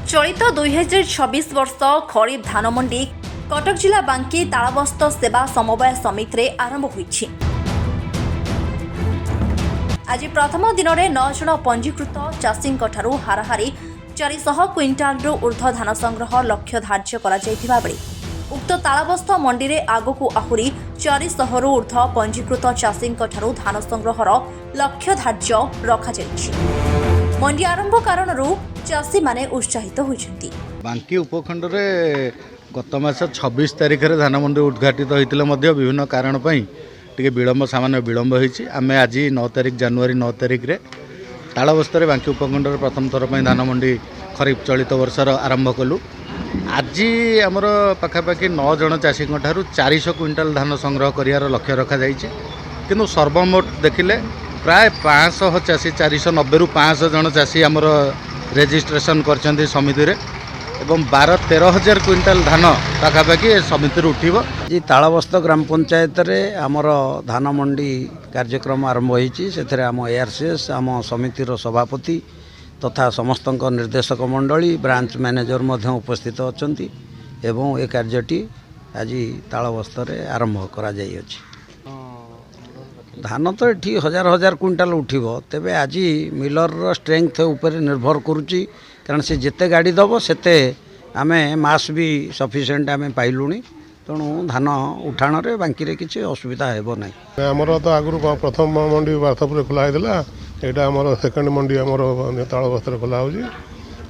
चलित 2026 वर्ष खरीफ धान मंडी कटक जिला बांकी तालबस्त सेवा समवाय समिति आरंभ होईछि। आज प्रथम दिन में 9 जन पंजीकृत चाषी हाराहारी 400 क्विंटाल ऊर्ध्व धान संग्रह लक्ष्य धार्य करा बेले उक्त तालबस्त मंडी में आगक आहुरी 400 ऊर्ध्व पंजीकृत चाषी धान संग्रहर लक्ष्य धार्य रखा मंडी आरंभ कारण चाषी माने उत्साहित होइछन्ति। बांकी उपखंड रे गत मास 26 तारिख रे धान मंडी उद्घाटित होइतिले मध्य विभिन्न कारण पई टिके विलंब सामान्य विलंब होइछि। आमे आज 9 तारिख जनवरी 9 तारिख रे तालबस्त रे बांकी उपखंड रे प्रथम थर पई धान मंडी खरीफ चलित वर्षर आरंभ कलु। आज आमर पाखापाखि 9 जन चाषी ठारू 400 क्विंटाल धान संग्रह करियार लक्ष्य रखा जाइछि। किंतु सर्वमोट देखिले प्राय 500 चाषी 490 रु 500 जन चाषी आमर रेजिस्ट्रेशन करछन्ती समिति रे एवं 12-13 हजार क्विंटाल धान पाखापाखि समिति उठिबो। जी तालबस्त ग्राम पंचायत रे आमर धान मंडी कार्यक्रम आरंभ होईछि। सेथरे आम एआरसीएस आम समितिर सभापति तथा समस्त निर्देशक मंडली ब्रांच मैनेजर मध्य उपस्थित अछन्ती एवं ए कार्यटी आज तालबस्त रे आरंभ करा जाई अछि। धान तो ये हजार हजार क्विंटाल उठिबो। तेबे आज मिलर स्ट्रेंथ उपर निर्भर करुच्ची कारण से जिते गाड़ी दब सेते आमे मास भी सफिशिएंट आमे पाइलुनी तेणु धान उठाण रे बांकी रे किसी असुविधा हेबो नै। हमर तो आगु प्रथम मंडी बार्थपुर खोला होइतला एटा हमर सेकंड मंडी हमर तालबस्त रे खोला होजी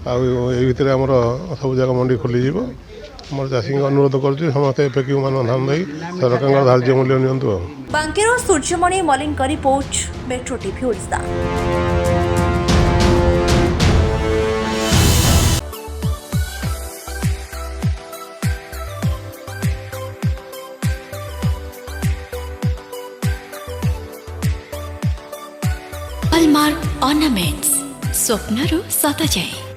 आ ए भितर हमर सब जगह मंडी खोली जीवो। हमर चाषी अनुरोध करूँ समस्त पेक्यू मान धान दे सरकार धार्य मूल्य नियंतु। बांकीर सूर्यमणि मलिन का report Metro TV Odisha. Hallmark ornaments स्वप्नरू सत जाए।